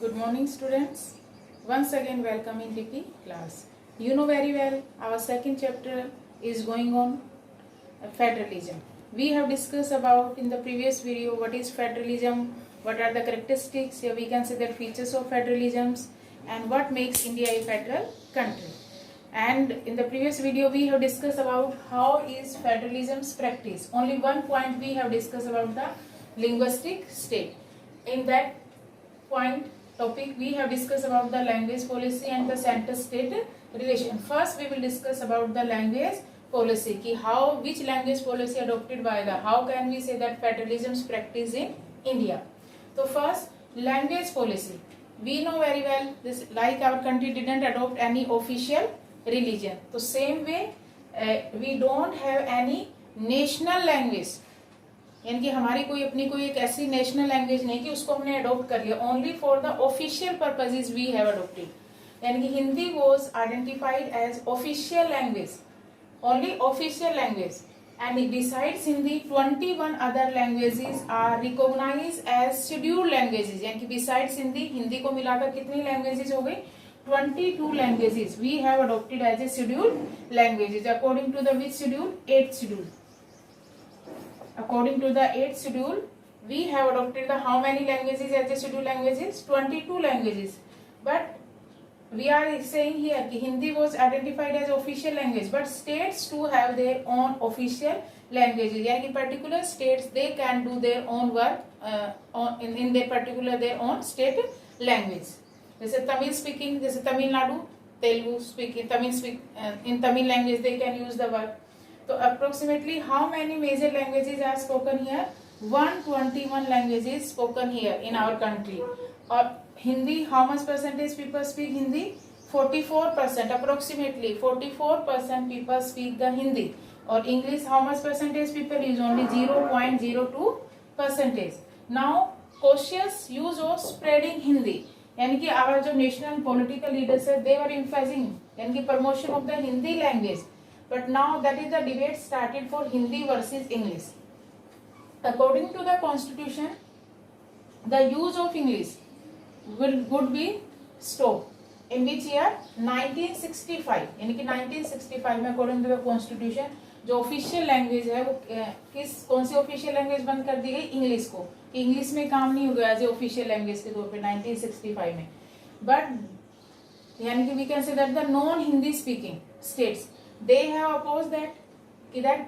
Good morning, students. Once again, welcome in TP class. You know very well our second chapter is going on federalism. We have discussed about in the previous video what is federalism, what are the characteristics, here we can say that features of federalism, and what makes India a federal country. And in the previous video we have discussed about how is federalism's practice. Only one point we have discussed about the linguistic state. In that point topic we have discussed about the language policy and the center state relation. First we will discuss about the language policy ki how which language policy adopted by the how can we say that federalism's practice in India. So first language policy, we know very well this like our country didn't adopt any official religion, so same way we don't have any national language, यानी कि हमारी कोई अपनी कोई एक ऐसी national language नहीं कि उसको हमने अडोप्ट कर लिया. Only for the official purposes we have adopted, यानी कि Hindi was identified as official language, only official language, and besides Hindi 21 other languages are recognised as scheduled languages. यानी कि बिसाइड्स हिंदी, हिंदी को मिलाकर कितनी लैंग्वेजेस हो गई? 22 languages we have adopted as a scheduled languages according to the which schedule? 8th schedule. According to the 8th schedule, we have adopted the how many languages as a scheduled languages? 22 languages. But we are saying here that Hindi was identified as official language, but states too have their own official languages. यानी कि particular states they can do their own work in their particular their own state language. जैसे Tamil speaking, जैसे Tamil Nadu, Telugu speaking, in Tamil language they can use the word. So approximately how many major languages are spoken here? 121 languages spoken here in our country. Or Hindi, how much percentage people speak Hindi? 44%, approximately 44% people speak the Hindi. Or English, how much percentage people use? Only 0.02%. Now cautious use of spreading Hindi, यानी कि our जो national political leaders है they were emphasizing यानी कि promotion of the Hindi language. But now that is the debate started for Hindi versus English. According to the constitution, the use of English would be stopped. In which year? 1965. यानी कि 1965 में according to the constitution जो official language है वो कौन सी official language बंद कर दी गई? इंग्लिश को. इंग्लिश में काम नहीं हो गया जो official language के तौर पे 1965 में. But यानी कि we can say that the non-Hindi speaking states they have opposed that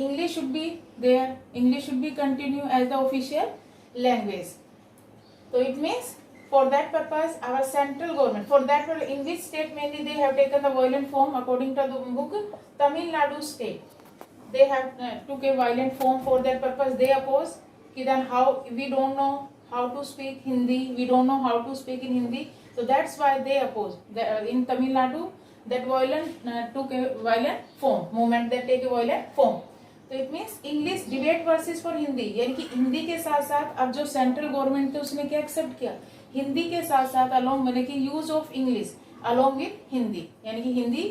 English should be there, English should be continue as the official language. So it means for that purpose our central government, for that in which state mainly they have taken the violent form according to the book? Tamil Nadu state. They have took a violent form for that purpose. They oppose then how we don't know how to speak Hindi, we don't know how to speak in Hindi, so that's why they oppose in Tamil Nadu. That violent took a violent form, movement that take a violent form. तो it means English debate versus for Hindi, यानी कि हिंदी के साथ साथ अब जो central government है उसने क्या एक्सेप्ट किया? हिंदी के साथ साथ अलोंग मैंने कि use of English along with Hindi, यानी कि हिंदी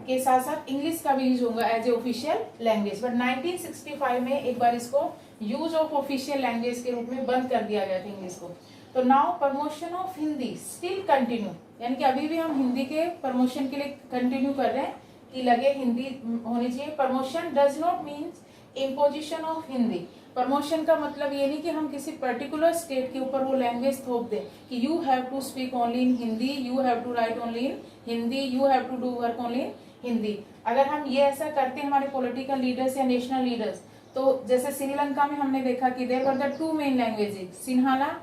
के साथ साथ इंग्लिश का भी यूज होगा as a official language. But 1965 में एक बार इसको यूज ऑफ ऑफिशियल लैंग्वेज के रूप में बंद कर दिया गया था इंग्लिश को. तो now promotion of Hindi still continue, यानी कि अभी भी हम हिंदी के प्रमोशन के लिए कंटिन्यू कर रहे हैं कि लगे हिंदी होनी चाहिए. Promotion does not means imposition of Hindi. Promotion का मतलब ये नहीं कि हम किसी पर्टिकुलर स्टेट के ऊपर वो लैंग्वेज थोप दें कि you have to speak only in Hindi, you have to write only in Hindi, you have to do work only in Hindi. अगर हम ये ऐसा करते हैं हमारे पॉलिटिकल लीडर्स या नेशनल लीडर्स, तो जैसे श्रीलंका में हमने देखा कि there were the 2 main languages, Sinhala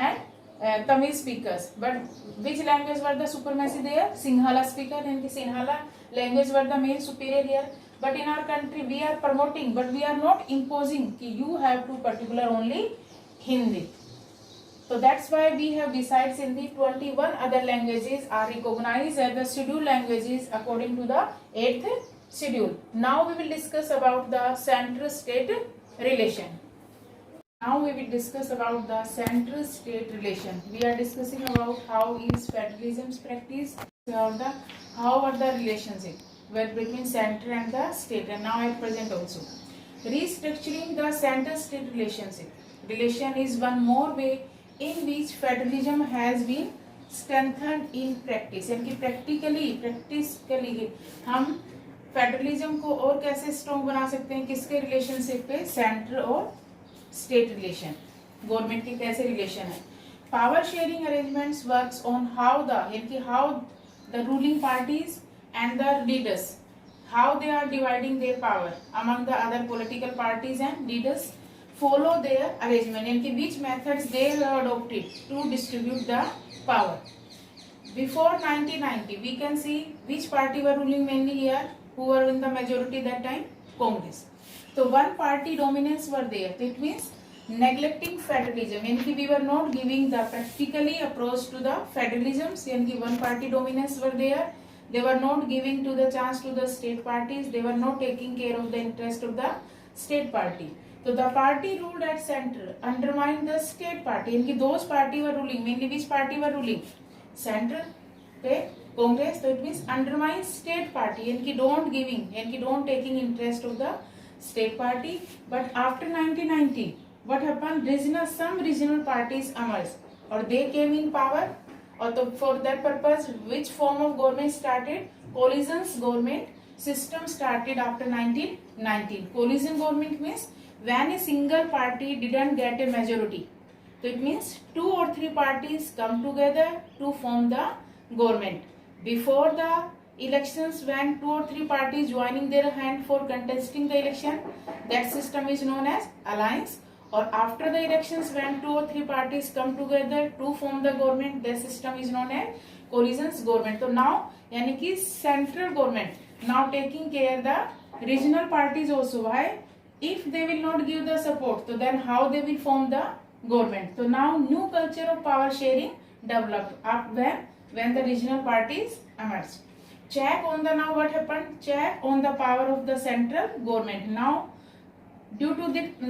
and Tamil speakers, but which language were the supremacy there? Sinhala speaker, and Sinhala language were the main superior here. But in our country we are promoting, but we are not imposing कि you have to particular only Hindi. So that's why we have besides Hindi 21 other languages are recognized as the scheduled languages according to the 8th schedule. Now we will discuss about the central state relation. Now we will discuss about the central state relation. We are discussing about how is federalism's practice, how are the relationship between center and the state, and now at present also. Restructuring the center state relationship. Relation is one more way in which federalism has been strengthen in practice, यानी कि practically हम federalism को और कैसे strong बना सकते हैं, किसके रिलेशनशिप पे, सेंटर और स्टेट रिलेशन, गवर्नमेंट के कैसे रिलेशन है। Power sharing arrangements works on how the, यानी कि how the ruling parties and the leaders, how they are dividing their power among the other political parties and leaders follow their arrangement, यानी कि which methods they have adopted to distribute the power. Before 1990 we can see which party were ruling mainly here, who were in the majority that time, Congress. So one party dominance were there, so it means neglecting federalism, यानी कि we were not giving the practically approach to the federalism, यानी कि one party dominance were there. They were not giving to the chance to the state parties. They were not taking care of the interest of the state party. So the party ruled at center undermined the state party. इनकी those party were ruling. Mainly which party were ruling? Center पे Congress. So it means undermine state party. इनकी don't giving, इनकी don't taking interest of the state party. But after 1990, what happened? Some regional parties emerged, or they came in power. और तो for that purpose which form of government started? Coalition government system started after 1919. Coalition government means when a single party didn't get a majority, so it means 2 or 3 parties come together to form the government. Before the elections, when 2 or 3 parties joining their hand for contesting the election, that system is known as alliance. Or after the elections, when 2 or 3 parties come together to form the government, the system is known as coalition government. So now, यानी कि central government now taking care the regional parties also. Why? If they will not give the support, so then how they will form the government? So now new culture of power sharing developed up when the regional parties emerged. Check on the, now what happened? Check on the power of the central government. Now due to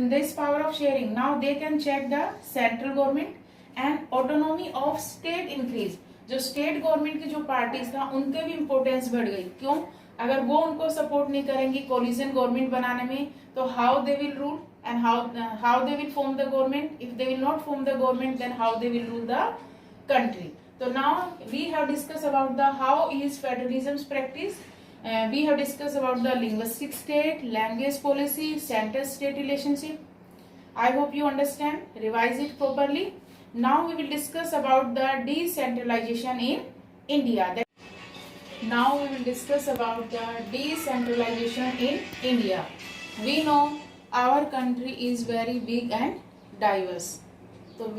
this power of sharing, now they can check the central government and autonomy of state increase. जो state government की जो parties था उनके भी importance बढ़ गई. क्यों? अगर वो उनको सपोर्ट नहीं करेंगी कोलिजन गवर्नमेंट बनाने में, तो how they will rule and how they will form the government. If they will not form the government, then how they will rule the country. So now we have discussed about the how is federalism's practice. We have discussed about the linguistic state, language policy, center-state relationship. I hope you understand. Revise it properly. Now we will discuss about the decentralization in India. Now we will discuss about the decentralization in India. We know our country is very big and diverse. So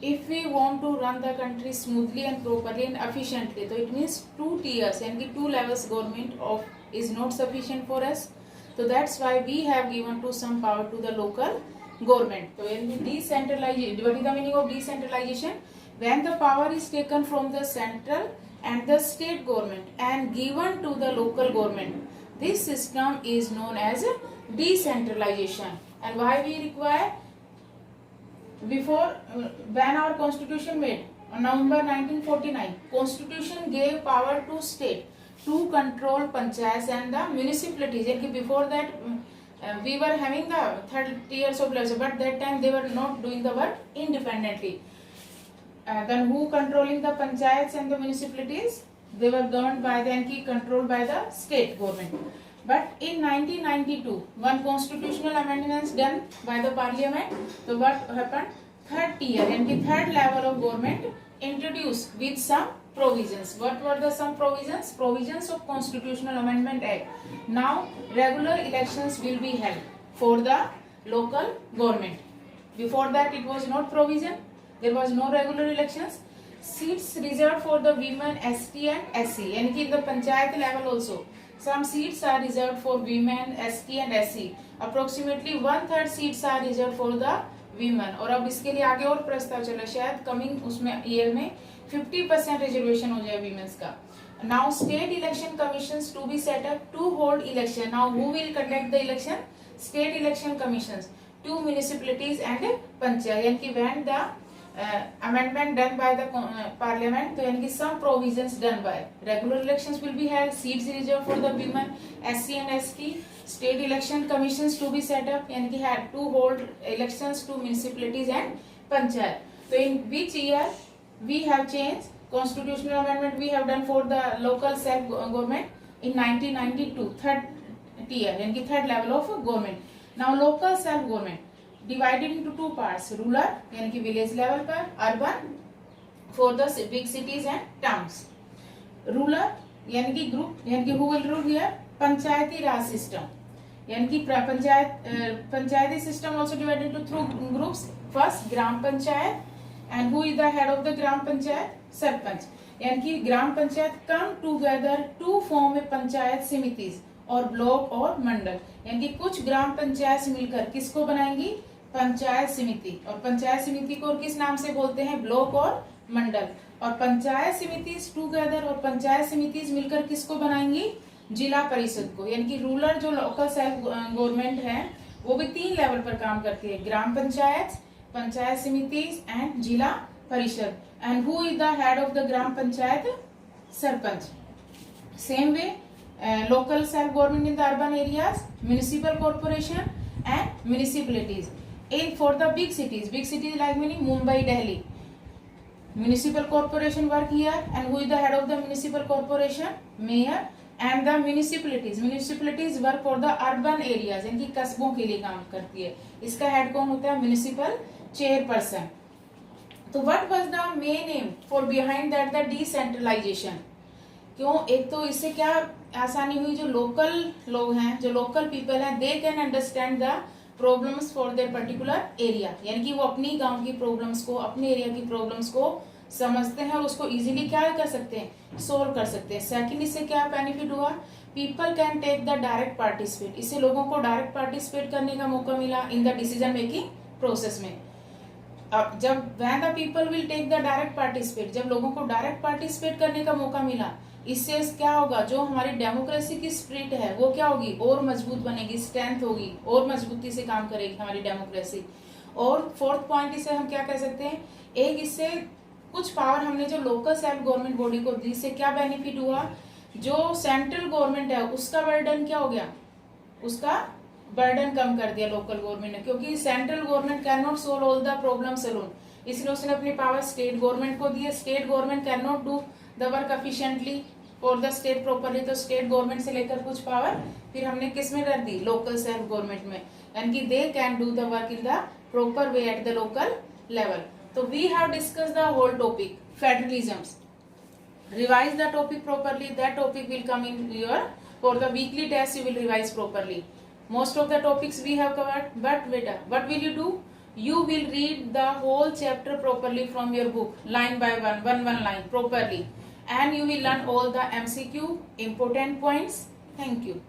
if we want to run the country smoothly and properly and efficiently, so it means 2 tiers and 2 levels government of is not sufficient for us. So that's why we have given to some power to the local government. So when we decentralize, what is the meaning of decentralization? When the power is taken from the central and the state government and given to the local government, this system is known as decentralization. And why we require? Before when our constitution made on November 1949, constitution gave power to state to control panchayats and the municipalities. And before that we were having the 30 years of legislation, but that time they were not doing the work independently. Then who controlling the panchayats and the municipalities? They were governed by the controlled by the state government. But in 1992, one constitutional amendment done by the parliament. So what happened? Third tier and third level of government introduced with some provisions. What were the some provisions? Provisions of Constitutional Amendment Act. Now regular elections will be held for the local government. Before that it was not provision. There was no regular elections. Seats reserved for the women, ST and SC. And in the panchayat level also, some seats are reserved for women, ST and SC. Approximately 1/3 seats are reserved for the women. और अब इसके लिए आगे और प्रस्ताव चला, शायद coming उसमें ईयर में 50% रिजर्वेशन हो जाए women's का. Now state election commissions to be set up to hold election. Now who will conduct the election? State election commissions to municipalities and panchayat. यानी कि when the amendment done by the parliament, तो यानी कि some provisions done by regular elections will be held, seats reserved for the women, SC and ST, state election commissions to be set up, यानी कि had to hold elections to municipalities and panchayat. So in which year we have changed constitutional amendment we have done for the local self government in 1992, third tier यानी कि third level of government. Now local self government divided into two parts, rural यानी कि village level पर, urban for the big cities and towns. Rural यानी कि group यानी कि who will rule here, panchayati raj system यानी कि panchayati system also divided into two groups. First gram panchayat and who is the head of the gram panchayat, sarpanch. यानी कि gram panchayat come together to form a panchayat samiti और block और मंडल, यानी कि कुछ ग्राम पंचायत मिलकर किसको बनाएंगी, पंचायत समिति. और पंचायत समिति को किस नाम से बोलते हैं, ब्लॉक और मंडल. और पंचायत समिति टूगेदर और पंचायत समिति मिलकर किसको बनाएंगी, जिला परिषद को. यानी कि रूरल जो लोकल सेल्फ गवर्नमेंट है वो भी 3 लेवल पर काम करती है, ग्राम पंचायत, पंचायत समिति एंड जिला परिषद. And who is the head of the gram panchayat, sarpanch. Same way local self government in the urban areas, municipal corporation and municipalities. In for the big cities like meaning Mumbai, Delhi, municipal corporation work here. And who is the head of the municipal corporation, mayor. And the municipalities work for the urban areas, यानी कि कस्बों के लिए काम करती है. इसका head कौन होता है, म्युनिसिपल चेयरपर्सन. तो what was the main aim for behind that, the decentralisation. क्यों, एक तो इससे क्या आसानी हुई, जो लोकल लोग हैं, जो लोकल पीपल हैं, they can understand the problems for their particular area. यानी कि वो अपनी गांव की प्रॉब्लम्स को, अपने एरिया की प्रॉब्लम्स को समझते हैं और उसको इजीली क्या कर सकते हैं, सोल्व कर सकते हैं. सेकंड, इससे क्या बेनिफिट हुआ, people can take the direct participate. इससे लोगों को डायरेक्ट पार्टिसिपेट करने का मौका मिला in the decision making process में. अब जब when the people will take the direct participate, जब लोगों को डायरेक्ट पार्टिसिपेट करने का मौका मिला, इससे क्या होगा, जो हमारी डेमोक्रेसी की स्पिरिट है वो क्या होगी, और मजबूत बनेगी, स्ट्रेंथ होगी, और मजबूती से काम करेगी हमारी डेमोक्रेसी. और फोर्थ पॉइंट इसे हम क्या कह सकते हैं, एक इससे कुछ पावर हमने जो लोकल सेल्फ गवर्नमेंट बॉडी को दी, इससे क्या बेनिफिट हुआ, जो सेंट्रल गवर्नमेंट है उसका बर्डन क्या हो गया, उसका बर्डन कम कर दिया लोकल गवर्नमेंट ने. क्योंकि central government can not solve all the problems alone, इसलिए उसने अपनी पावर स्टेट गवर्नमेंट को दी है. State government can not do the work efficiently for the state properly, तो स्टेट गवर्नमेंट से लेकर कुछ पावर फिर हमने किस में कर दी, लोकल सेल्फ गवर्नमेंट में. यानी कि they can do the work in the proper way at the local level. तो we have discuss the whole topic federalism. Revise the topic properly, that topic will come in your for the weekly test, you will revise properly. Most of the topics we have covered, but beta, what will you do? You will read the whole chapter properly from your book, line by one line properly, and you will learn all the MCQ important points. Thank you.